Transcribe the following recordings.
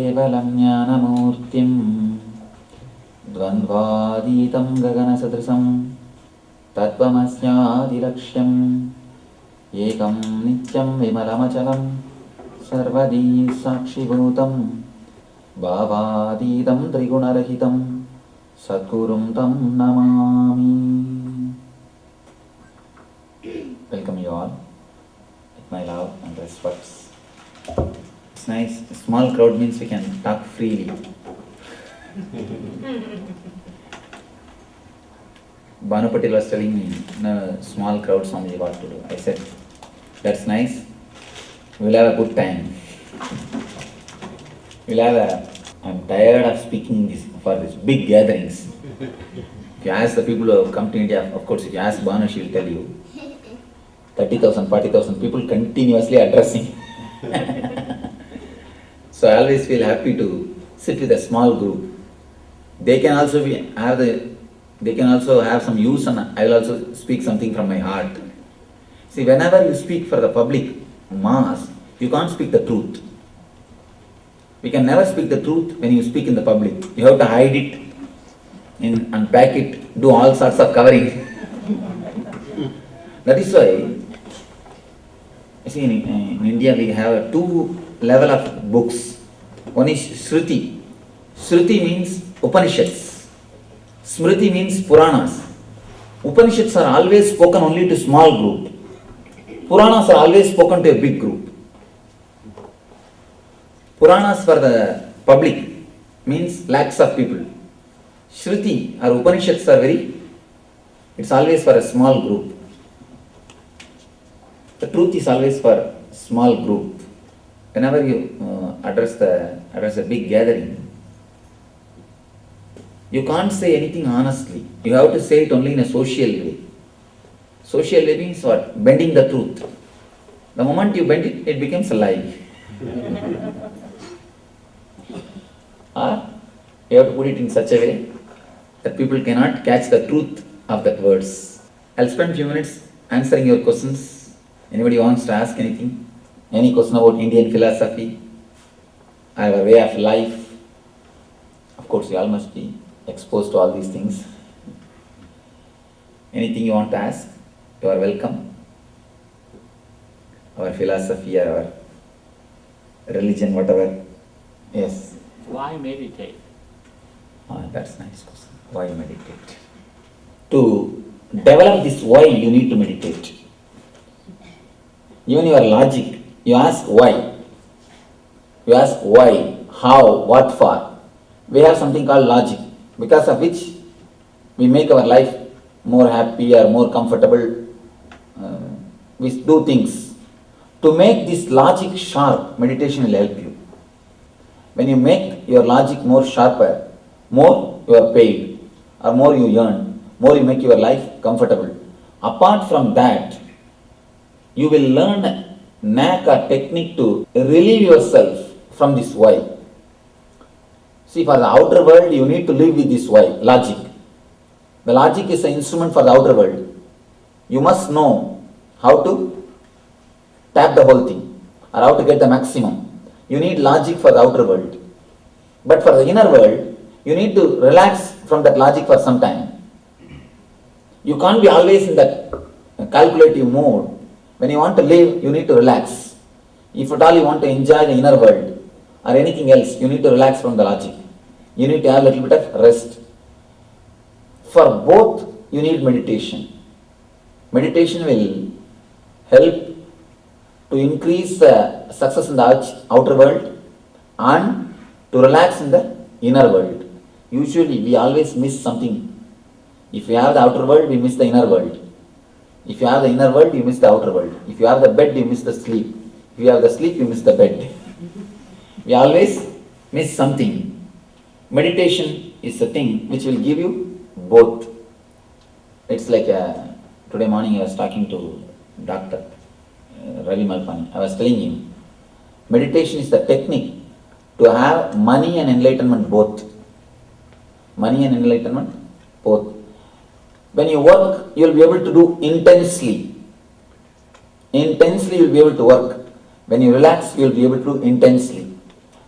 केवलं ज्ञानमूर्तिं द्वन्द्वातीतं गगनसदृशं तत्त्वमस्यादिलक्ष्यम् एकं नित्यं विमलमचलं सर्वदी साक्षिभूतं भावातीतं त्रिगुणरहितं सद्गुरुं तं Namami. Welcome you all with my love and respects. It's nice. A small crowd means we can talk freely. Banu Patil was telling me, no, small crowd Swamiji what to do. I said, that's nice. We'll have a good time. I'm tired of speaking this for these big gatherings. If you ask the people who have come to India, of course, if you ask Banu, she will tell you 30,000, 40,000 people continuously addressing. So I always feel happy to sit with a small group. They can also have some use, and I will also speak something from my heart. See, whenever you speak for the public mass, you can't speak the truth. We can never speak the truth when you speak in the public. You have to hide it, unpack it, do all sorts of covering. That is why, you see, in India we have two level of books. One is Shruti. Shruti means Upanishads. Smriti means Puranas. Upanishads are always spoken only to small group. Puranas are always spoken to a big group. Puranas for the public means lakhs of people. Shruti or Upanishads are it's always for a small group. The truth is always for small group. Whenever you address a big gathering, you can't say anything honestly. You have to say it only in a social way. Social way means what? Bending the truth. The moment you bend it, it becomes a lie. Or you have to put it in such a way that people cannot catch the truth of that words. I'll spend a few minutes answering your questions. Anybody wants to ask anything? Any question about Indian philosophy, our way of life? Of course, you all must be exposed to all these things. Anything you want to ask, you are welcome. Our philosophy, our religion, whatever. Yes. Why meditate? That's a nice question. Why meditate? To develop this why, you need to meditate. Even your logic, you ask why. You ask why, how, what for. We have something called logic, because of which we make our life more happy or more comfortable. We do things. To make this logic sharp, meditation will help you. When you make your logic more sharper, more you are paid, or more you earn, more you make your life comfortable. Apart from that, you will learn a knack or technique to relieve yourself from this why. See, for the outer world, you need to live with this why, logic. The logic is an instrument for the outer world. You must know how to tap the whole thing, or how to get the maximum. You need logic for the outer world. But for the inner world, you need to relax from that logic for some time. You can't be always in that calculative mode. When you want to live, you need to relax. If at all you want to enjoy the inner world or anything else, you need to relax from the logic. You need to have a little bit of rest. For both, you need meditation. Meditation will help to increase success in the outer world and to relax in the inner world. Usually, we always miss something. If we have the outer world, we miss the inner world. If you have the inner world, you miss the outer world. If you have the bed, you miss the sleep. If you have the sleep, you miss the bed. We always miss something. Meditation is the thing which will give you both. It's like today morning I was talking to Dr. Ravi Malpani. I was telling him, meditation is the technique to have money and enlightenment both. Money and enlightenment both. When you work, you will be able to do intensely. Intensely you will be able to work. When you relax, you will be able to do intensely.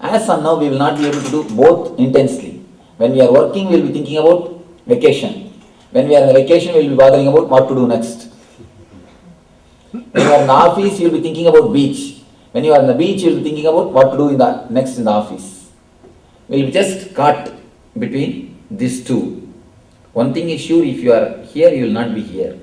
As of now, we will not be able to do both intensely. When we are working, we will be thinking about vacation. When we are on vacation, we will be bothering about what to do next. When you are in the office, you will be thinking about beach. When you are on the beach, you will be thinking about what to do next in the office. We will be just caught between these two. One thing is sure, if you are here, you will not be here.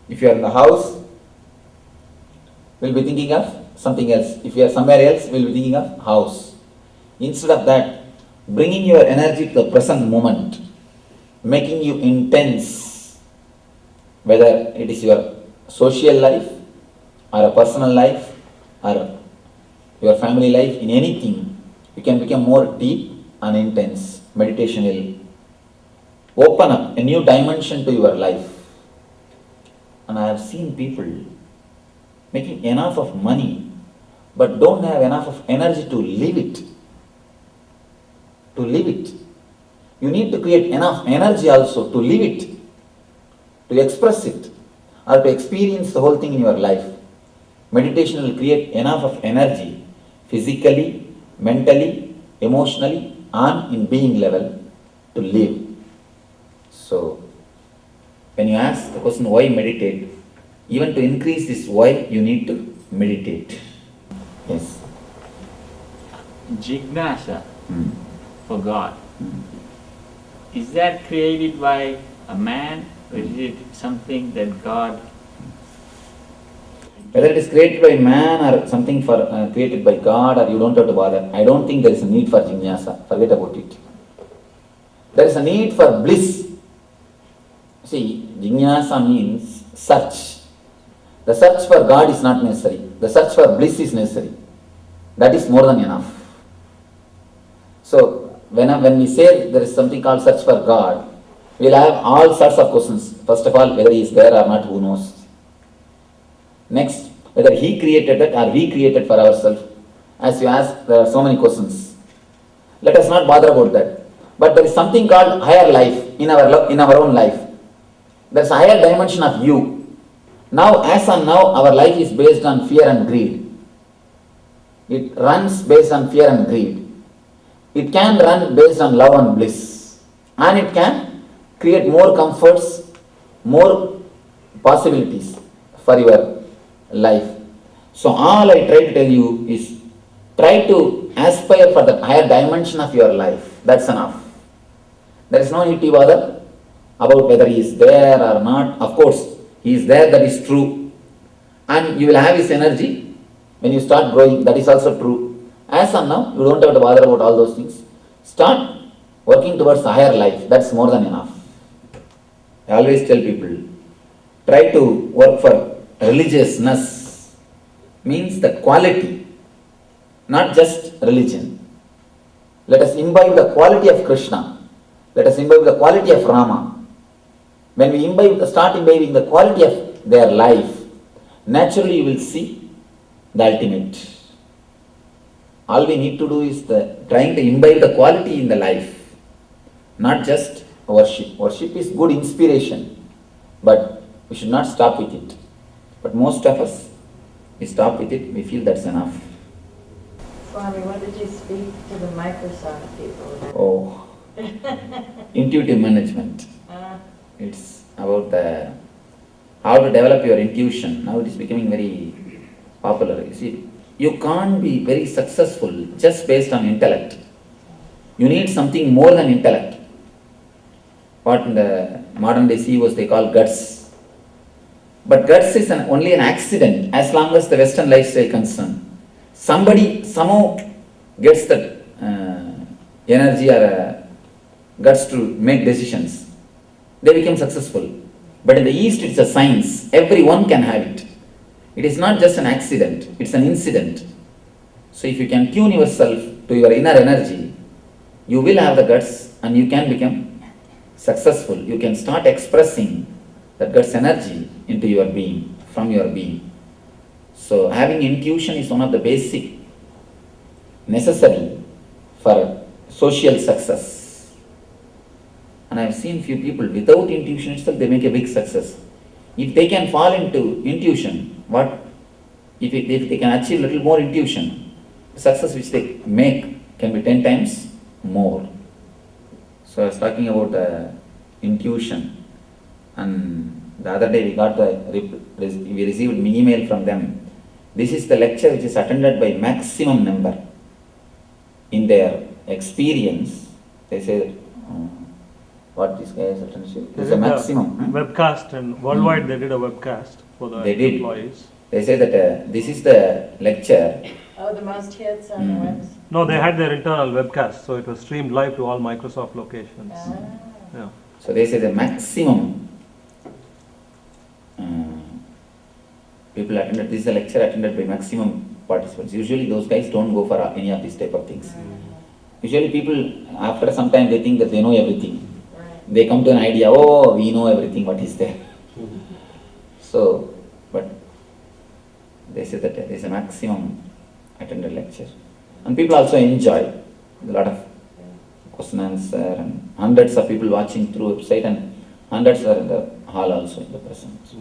If you are in the house, we will be thinking of something else. If you are somewhere else, we will be thinking of house. Instead of that, bringing your energy to the present moment, making you intense, whether it is your social life or a personal life or your family life, in anything, you can become more deep and intense. Meditation will open up a new dimension to your life. And I have seen people making enough of money but don't have enough of energy to live it. To live it. You need to create enough energy also to live it, to express it, or to experience the whole thing in your life. Meditation will create enough of energy, physically, mentally, emotionally, and in being level, to live. So, when you ask the question why meditate, even to increase this why, you need to meditate. Yes. Jignasa for God. Is that created by a man, or is it something that God? Whether it is created by man or something created by God, or you don't have to bother. I don't think there is a need for jignasa. Forget about it. There is a need for bliss. See, jignasa means search. The search for God is not necessary. The search for bliss is necessary. That is more than enough. So, when we say there is something called search for God, we will have all sorts of questions. First of all, whether He is there or not, who knows? Next, whether He created that or we created for ourselves. As you ask, there are so many questions. Let us not bother about that. But there is something called higher life in our own life. There is a higher dimension of you. Now, as on now, our life is based on fear and greed. It runs based on fear and greed. It can run based on love and bliss. And it can create more comforts, more possibilities for your life. So all I try to tell you is, try to aspire for the higher dimension of your life. That's enough. There is no need to bother about whether He is there or not. Of course, He is there, that is true. And you will have His energy when you start growing, that is also true. As of now, you don't have to bother about all those things. Start working towards a higher life. That's more than enough. I always tell people, try to work for religiousness. Means the quality, not just religion. Let us imbibe the quality of Krishna. Let us imbibe the quality of Rama. When we start imbibing the quality of their life, naturally you will see the ultimate. All we need to do is trying to imbibe the quality in the life, not just worship. Worship is good inspiration, but we should not stop with it. But most of us, we stop with it, we feel that's enough. Swami, what did you speak to the Microsoft people? Oh, intuitive management. It's about how to develop your intuition. Now it is becoming very popular. You see, you can't be very successful just based on intellect. You need something more than intellect. What in the modern day CEOs they call guts. But guts is only an accident as long as the Western lifestyle is concerned. Somebody somehow gets the energy or guts to make decisions. They become successful. But in the East it's a science. Everyone can have it. It is not just an accident, it's an incident. So if you can tune yourself to your inner energy, you will have the guts and you can become successful. You can start expressing that guts energy into your being, from your being. So having intuition is one of the basic necessary for social success. And I have seen few people without intuition itself, they make a big success. If they can fall into intuition, if they can achieve a little more intuition, success which they make can be 10 times more. So I was talking about the intuition, and the other day we received mini mail from them. This is the lecture which is attended by maximum number. In their experience, they say, what this guy is attended? It's a maximum. Webcast, and worldwide they did a webcast for the employees. They say that this is the lecture. Oh, the most hits on the website? No, they had their internal webcast, so it was streamed live to all Microsoft locations. Yeah. So they say the maximum people attended, this is a lecture attended by maximum participants. Usually those guys don't go for any of these type of things. Usually people, after some time, they think that they know everything. Right. They come to an idea, oh, we know everything what is there. So, but they say that there is a maximum attended lecture. And people also enjoy a lot of question answer, and hundreds of people watching through website, and hundreds are in the hall also in the presence.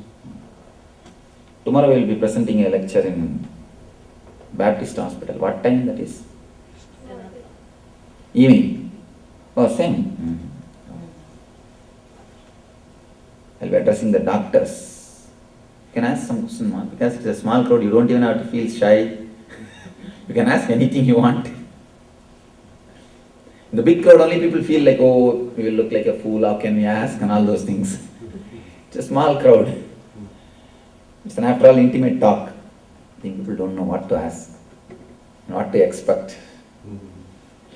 Tomorrow we will be presenting a lecture in Baptist Hospital. What time that is? Evening. Oh, same. I'll be addressing the doctors. You can ask some question, because it's a small crowd, you don't even have to feel shy. You can ask anything you want. In the big crowd, only people feel like, oh, we will look like a fool, how can we ask, and all those things. It's a small crowd. It's an after all intimate talk. I think people don't know what to ask, what to expect.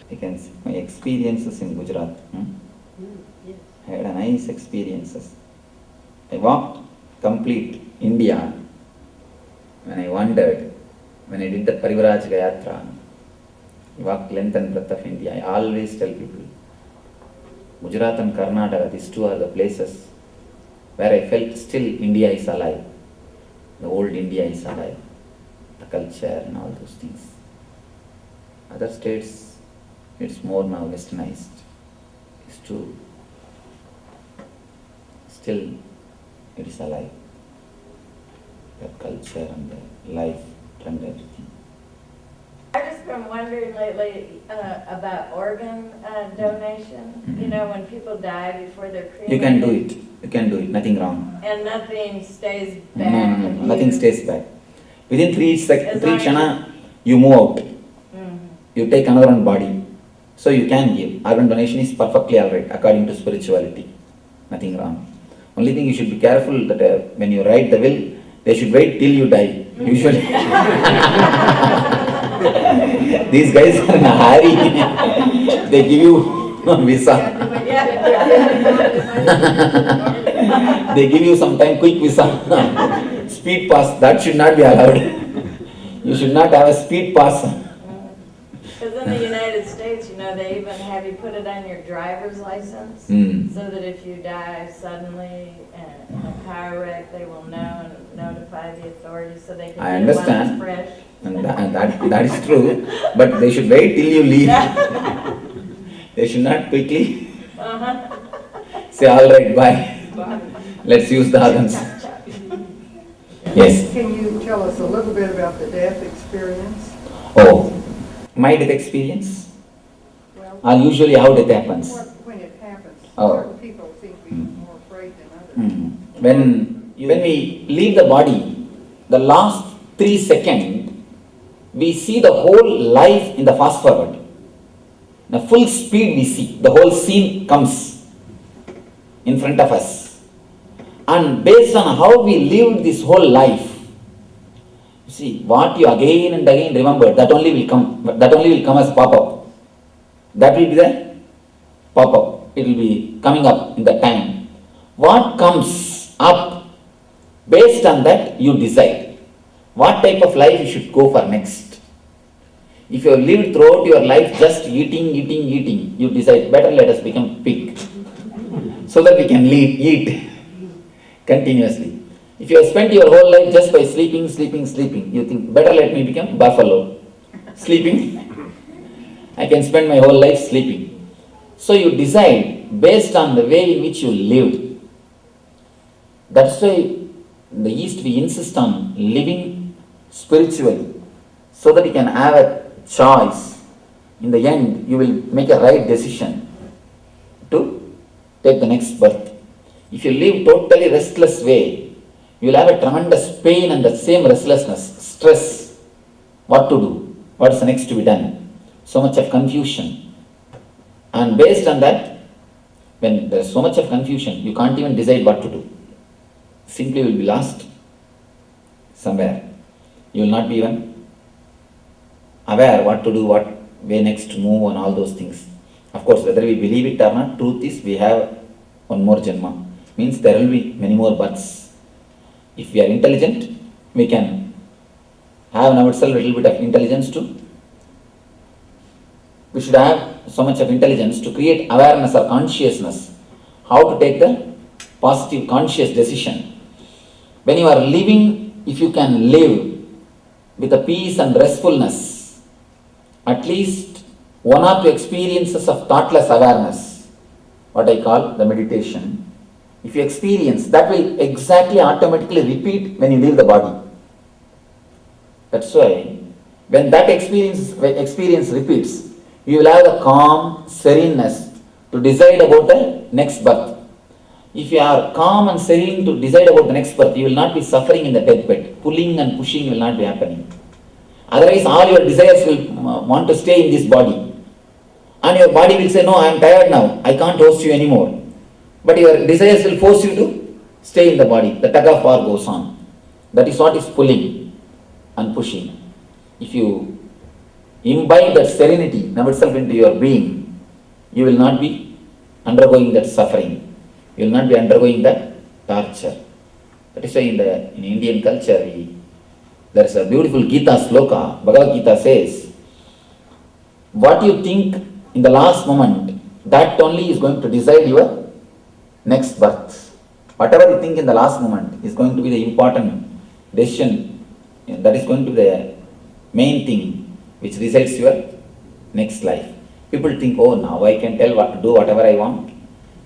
You can see my experiences in Gujarat. I had a nice experiences. I walked complete India when I wandered, when I did the Parivraj Yatra. I walked length and breadth of India. I always tell people, Gujarat and Karnataka, these two are the places where I felt still India is alive. The old India is alive. The culture and all those things. Other states, it's more now westernized. It's true. Still, it is alive. The culture and the life and everything. I've just been wondering lately about organ donation. You know, when people die before they're cremated. You can do it. You can do it. Nothing wrong. And nothing stays No, back. no, no. Nothing stays back. Within 3 As seconds, long 3 as shana, you move out. Mhm. You take another one body. So you can give. Organ donation is perfectly alright according to spirituality. Nothing wrong. Only thing you should be careful that when you write the will, they should wait till you die. Usually. These guys are in a hurry. They give you visa. They give you sometime quick visa. Speed pass, that should not be allowed. You should not have a speed pass. Because in the United States, you know, they even have you put it on your driver's license, so that if you die suddenly in a car wreck, they will know and notify the authorities so they can I get it while understand. it's fresh. And that is true, but they should wait till you leave. They should not quickly say, all right, bye. Let's use the organs. Yes. Can you tell us a little bit about the death experience? Oh, my death experience? Well, Or usually how death happens? when it happens, Oh. certain people seem to be more afraid than others. When we leave the body, the last 3 seconds, we see the whole life in the fast forward. The full speed we see, the whole scene comes in front of us. And based on how we lived this whole life, you see, what you again and again remember, that only will come as pop-up. That will be the pop-up. It will be coming up in that time. What comes up, based on that you decide what type of life you should go for next. If you have lived throughout your life just eating, you decide, better let us become pig, so that we can eat continuously. If you have spent your whole life just by sleeping, you think, better let me become buffalo. Sleeping, I can spend my whole life sleeping. So you decide based on the way in which you lived. That's why in the East we insist on living spiritually, so that you can have a choice, in the end you will make a right decision to take the next birth. If you live totally restless way, you will have a tremendous pain and the same restlessness, stress, what to do, what is next to be done, so much of confusion. And based on that, when there is so much of confusion, you can't even decide what to do. Simply you will be lost somewhere. You will not be even aware what to do, what way next to move and all those things. Of course, whether we believe it or not, truth is we have one more janma. Means there will be many more births. If we are intelligent, we can have in ourselves a little bit of intelligence too. We should have so much of intelligence to create awareness or consciousness, how to take the positive conscious decision. When you are living, if you can live with a peace and restfulness, at least one or two experiences of thoughtless awareness, what I call the meditation, if you experience, that will exactly automatically repeat when you leave the body. That's why when that experience repeats, you will have a calm sereneness to decide about the next birth. If you are calm and serene to decide about the next birth, you will not be suffering in the deathbed. Pulling and pushing will not be happening. Otherwise, all your desires will want to stay in this body. And your body will say, no, I am tired now, I can't host you anymore. But your desires will force you to stay in the body. The tug of war goes on. That is what is pulling and pushing. If you imbibe that serenity itself into your being, you will not be undergoing that suffering. You will not be undergoing that torture. That is why in Indian culture, there is a beautiful Gita sloka. Bhagavad Gita says, what you think in the last moment, that only is going to decide your next birth. Whatever you think in the last moment is going to be the important decision. That is going to be the main thing which decides your next life. People think, oh, now I can tell what to do, whatever I want.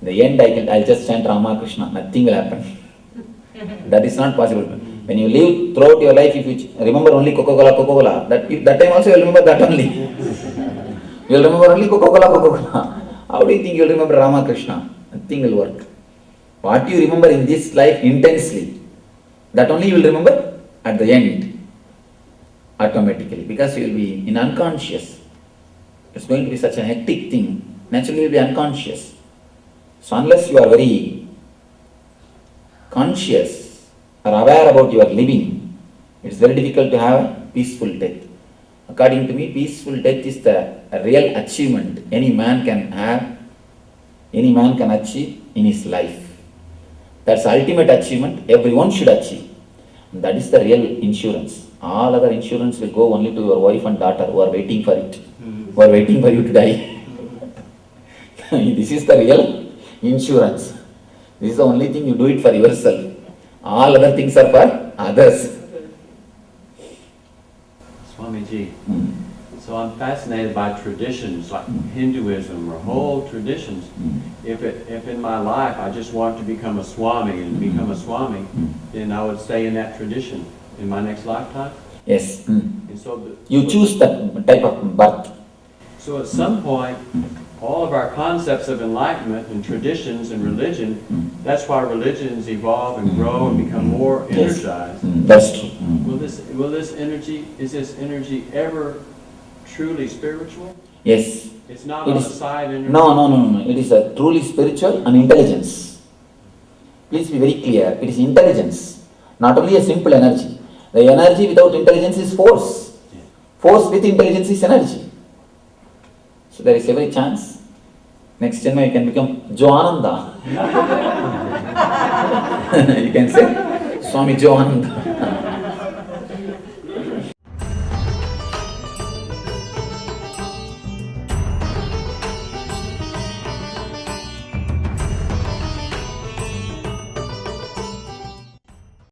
In the end, I'll just chant Rama Krishna. Nothing will happen. That is not possible. When you live throughout your life, if you remember only Coca-Cola, that time also you will remember that only. You will remember only Coca-Cola. How do you think you will remember Rama Krishna? Nothing will work. What you remember in this life intensely, that only you will remember at the end, automatically, because you will be in unconscious. It's going to be such a hectic thing. Naturally, you will be unconscious. So unless you are very conscious or aware about your living, it's very difficult to have a peaceful death. According to me, peaceful death is the real achievement any man can have, any man can achieve in his life. That's the ultimate achievement everyone should achieve. And that is the real insurance. All other insurance will go only to your wife and daughter who are waiting for it, who are waiting for you to die. This is the real insurance. This is the only thing you do it for yourself. All other things are for others. Swamiji, so I'm fascinated by traditions like Hinduism or whole traditions. If in my life I just want to become a Swami and become a Swami, then I would stay in that tradition in my next lifetime? Yes. And so You choose that type of birth. So at some point, all of our concepts of enlightenment and traditions and religion, that's why religions evolve and grow and become more energized. That's true. Is this energy ever truly spiritual? Yes. It's not on the side energy? No. It is a truly spiritual and intelligence. Please be very clear. It is intelligence, not only a simple energy. The energy without intelligence is force. Force with intelligence is energy. So there is every chance. Next Janma you can become Joananda. You can say Swami Joananda.